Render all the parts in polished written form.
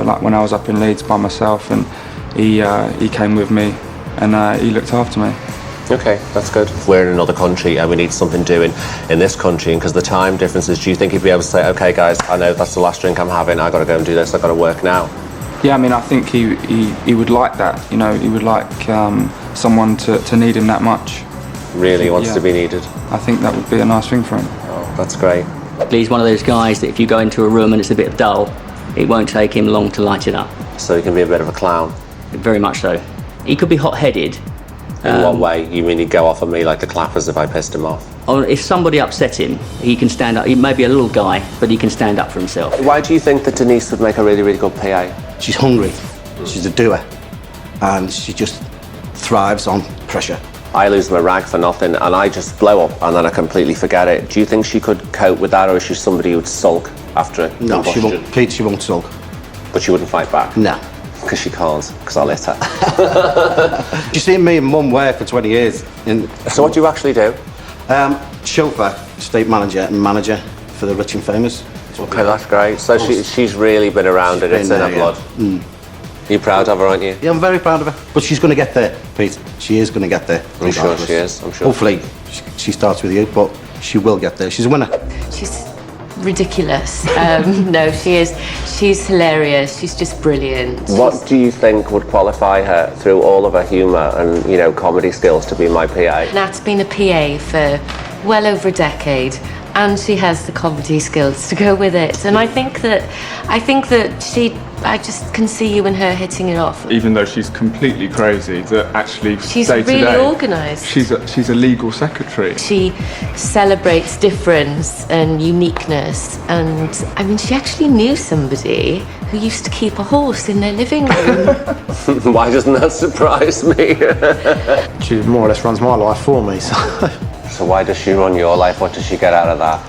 like when I was up in Leeds by myself, and he came with me, and he looked after me. Okay, that's good. If we're in another country and we need something doing in this country, and because the time differences, do you think he'd be able to say, okay guys, I know that's the last drink I'm having, I got to go and do this, I got to work now? Yeah, I mean, I think he would like that, you know, he would like someone to need him that much. Really wants to be needed? I think that would be a nice thing for him. Oh, that's great. He's one of those guys that if you go into a room and it's a bit dull, it won't take him long to light it up. So he can be a bit of a clown? Very much so. He could be hot-headed. In what way? You mean he'd go off on me like the Clappers if I pissed him off? Or if somebody upset him, he can stand up. He may be a little guy, but he can stand up for himself. Why do you think that Denise would make a really, really good PA? She's hungry, she's a doer, and she just thrives on pressure. I lose my rag for nothing and I just blow up and then I completely forget it. Do you think she could cope with that, or is she somebody who would sulk after it? No, she won't, Pete, she won't sulk. But she wouldn't fight back? No. Because she can't, because I'll hit her. You've seen me and Mum work for 20 years. So what do you actually do? Chauffeur, estate manager and manager for the rich and famous. Okay, that's great. So she's really been around it, it's in her blood. Mm. You're proud of her, aren't you? Yeah, I'm very proud of her. But she's going to get there, Pete. She is going to get there. I'm sure she is, I'm sure. Hopefully she starts with you, but she will get there. She's a winner. She's ridiculous. No, she is. She's hilarious. She's just brilliant. What do you think would qualify her through all of her humour and, you know, comedy skills to be my PA? Nat's been a PA for well over a decade, and she has the comedy skills to go with it. And I think that I just can see you and her hitting it off. Even though she's completely crazy, that actually She's day to really day, organised. She's a legal secretary. She celebrates difference and uniqueness, and I mean, she actually knew somebody who used to keep a horse in their living room. Why doesn't that surprise me? She more or less runs my life for me, so... So why does she run your life? What does she get out of that?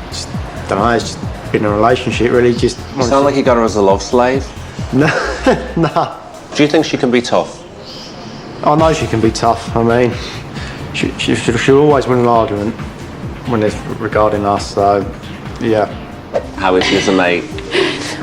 Just don't know, it's just been a relationship, really. Just You sound like you got her as a love slave. No, no. Do you think she can be tough? I know she can be tough. I mean, she'll always win an argument when it's regarding us, so, yeah. How is she as a mate?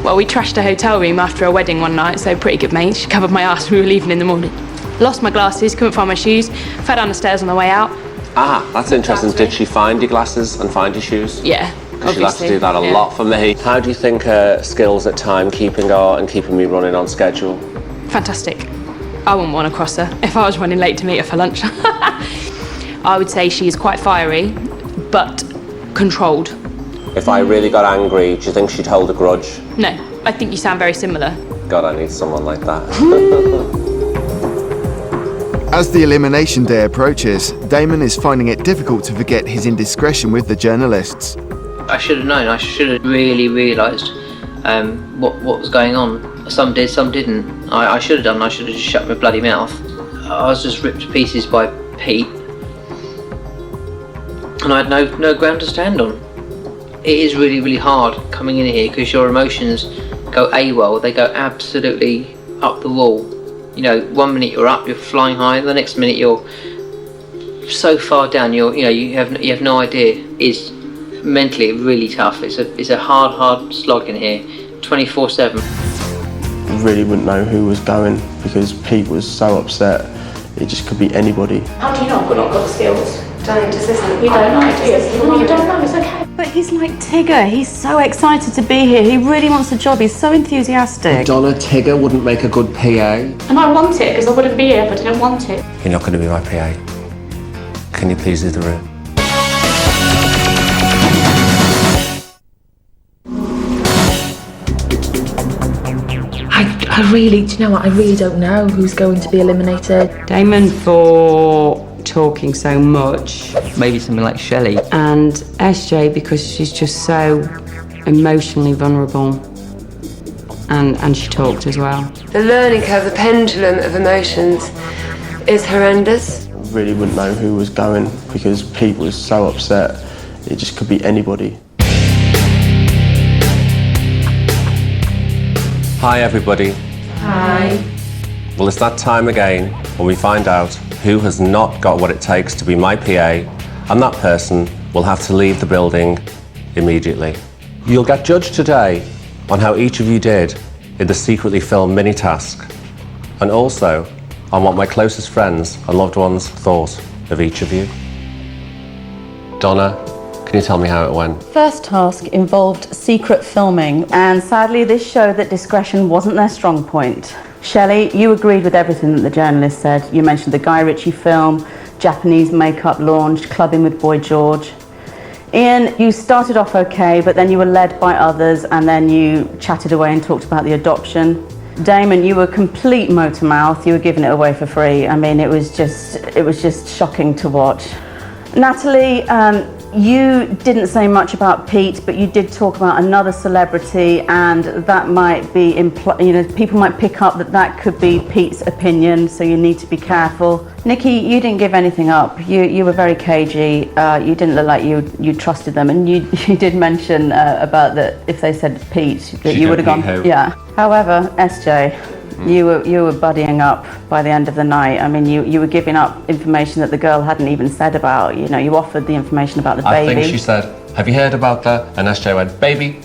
Well, we trashed a hotel room after a wedding one night, so pretty good mates. She covered my ass when we were leaving in the morning. Lost my glasses, couldn't find my shoes, fell down the stairs on the way out. Ah, that's interesting. Did she find your glasses and find your shoes? Yeah, Because she likes to do that a lot for me. How do you think her skills at timekeeping are and keeping me running on schedule? Fantastic. I wouldn't want to cross her if I was running late to meet her for lunch. I would say she is quite fiery, but controlled. If I really got angry, do you think she'd hold a grudge? No, I think you sound very similar. God, I need someone like that. As the elimination day approaches, Damon is finding it difficult to forget his indiscretion with the journalists. I should have known. I should have really realised what was going on. Some did, some didn't. I should have done. I should have just shut my bloody mouth. I was just ripped to pieces by Pete, and I had no ground to stand on. It is really, really hard coming in here because your emotions go AWOL. They go absolutely up the wall. You know, 1 minute you're up, you're flying high, the next minute you're so far down. You have no idea. It's mentally really tough. It's a hard slog in here, 24/7. I really wouldn't know who was going because Pete was so upset. It just could be anybody. How do you know I've not got the skills? Don't just listen. You don't know, do you? You don't know, it's okay. But he's like Tigger. He's so excited to be here. He really wants the job. He's so enthusiastic. Donna, Tigger wouldn't make a good PA. And I want it because I wouldn't be here if I didn't want it. You're not going to be my PA. Can you please leave the room? I really, do you know what? I really don't know who's going to be eliminated. Damon for talking so much. Maybe something like Shelley. And SJ because she's just so emotionally vulnerable. And she talked as well. The learning curve, the pendulum of emotions is horrendous. I really wouldn't know who was going because Pete was so upset. It just could be anybody. Hi everybody. Hi. Well, it's that time again when we find out who has not got what it takes to be my PA, and that person will have to leave the building immediately. You'll get judged today on how each of you did in the secretly filmed mini-task, and also on what my closest friends and loved ones thought of each of you. Donna, can you tell me how it went? First task involved secret filming, and sadly this showed that discretion wasn't their strong point. Shelley, you agreed with everything that the journalist said. You mentioned the Guy Ritchie film, Japanese makeup launch, clubbing with Boy George. Ian, you started off okay, but then you were led by others, and then you chatted away and talked about the adoption. Damon, you were complete motor mouth. You were giving it away for free. I mean, it was just shocking to watch. Natalie, you didn't say much about Pete, but you did talk about another celebrity, and that might be, people might pick up that could be Pete's opinion, so you need to be careful. Nikki, you didn't give anything up. You were very cagey. You didn't look like you trusted them, and you did mention about that if they said Pete, that you would have gone. Yeah. However, SJ, you were buddying up by the end of the night. I mean, you were giving up information that the girl hadn't even said about. You know, you offered the information about the baby. I think she said, "Have you heard about that?" And SJ went, "Baby."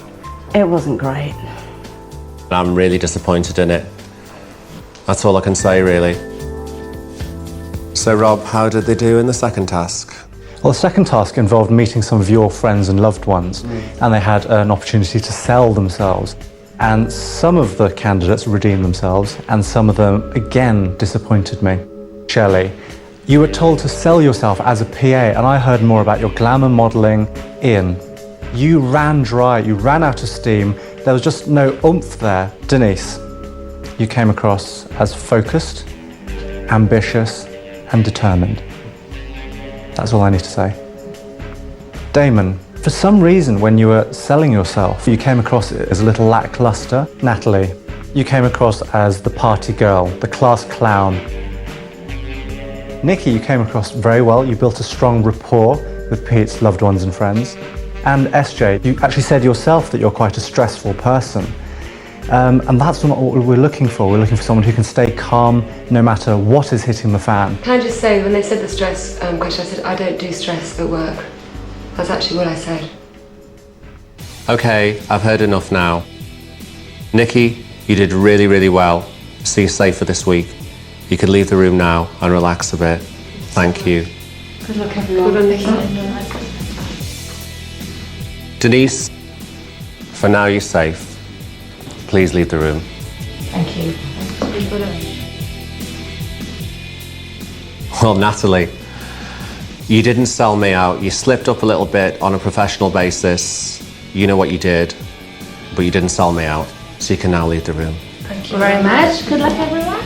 It wasn't great. I'm really disappointed in it. That's all I can say, really. So, Rob, how did they do in the second task? Well, the second task involved meeting some of your friends and loved ones, and they had an opportunity to sell themselves. And some of the candidates redeemed themselves, and some of them, again, disappointed me. Shelley, you were told to sell yourself as a PA, and I heard more about your glamour modelling. Ian, you ran dry, you ran out of steam. There was just no oomph there. Denise, you came across as focused, ambitious, and determined. That's all I need to say. Damon, for some reason, when you were selling yourself, you came across as a little lackluster. Natalie, you came across as the party girl, the class clown. Nikki, you came across very well. You built a strong rapport with Pete's loved ones and friends. And SJ, you actually said yourself that you're quite a stressful person. And that's not what we're looking for. We're looking for someone who can stay calm no matter what is hitting the fan. Can I just say, when they said the stress question, I said, I don't do stress at work. That's actually what I said. Okay, I've heard enough now. Nikki, you did really, really well. See you safe for this week. You can leave the room now and relax a bit. Thank you. Good luck, everyone. Good on Nikki. Denise, for now you're safe. Please leave the room. Thank you. Well, Natalie, you didn't sell me out. You slipped up a little bit on a professional basis. You know what you did, but you didn't sell me out. So you can now leave the room. Thank you very much. Good luck, everyone.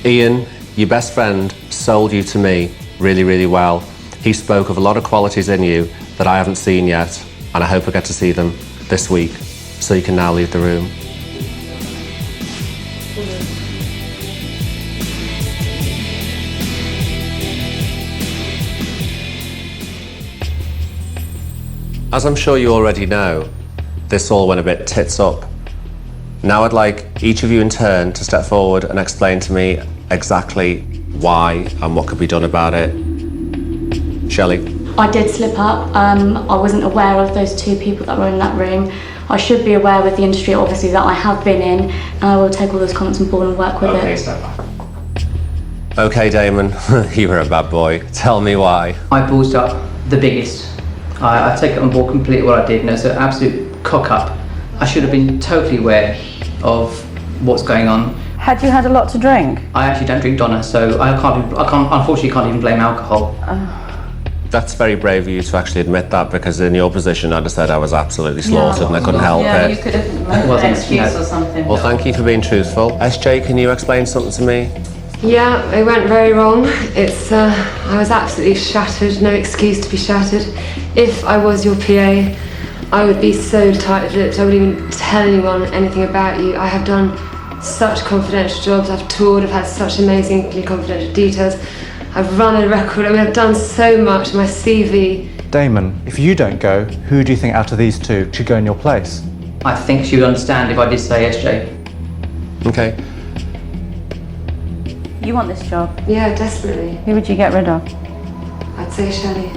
Ian, your best friend, sold you to me really, really well. He spoke of a lot of qualities in you that I haven't seen yet, and I hope I get to see them this week. So you can now leave the room. As I'm sure you already know, this all went a bit tits up. Now I'd like each of you in turn to step forward and explain to me exactly why and what could be done about it. Shelley. I did slip up. I wasn't aware of those two people that were in that room. I should be aware with the industry, obviously, that I have been in, and I will take all those comments on board and work with it. Step back. Okay, Damon, you were a bad boy. Tell me why. I ballsed up the biggest. I take it on board completely what I did, and it's an absolute cock up. I should have been totally aware of what's going on. Had you had a lot to drink? I actually don't drink, Donna, so I unfortunately can't even blame alcohol. That's very brave of you to actually admit that, because in your position I'd have said I was absolutely slaughtered and I couldn't help it. You could have made an excuse or something. Well, thank you for being truthful. SJ, can you explain something to me? Yeah, it went very wrong. I was absolutely shattered, no excuse to be shattered. If I was your PA, I would be so tight-lipped, I wouldn't even tell anyone anything about you. I have done such confidential jobs, I've toured, I've had such amazingly confidential details. I've run a record, I've done so much, my CV. Damon, if you don't go, who do you think out of these two should go in your place? I think she would understand if I did say SJ. Okay. You want this job? Yeah, desperately. Who would you get rid of? I'd say Shelley.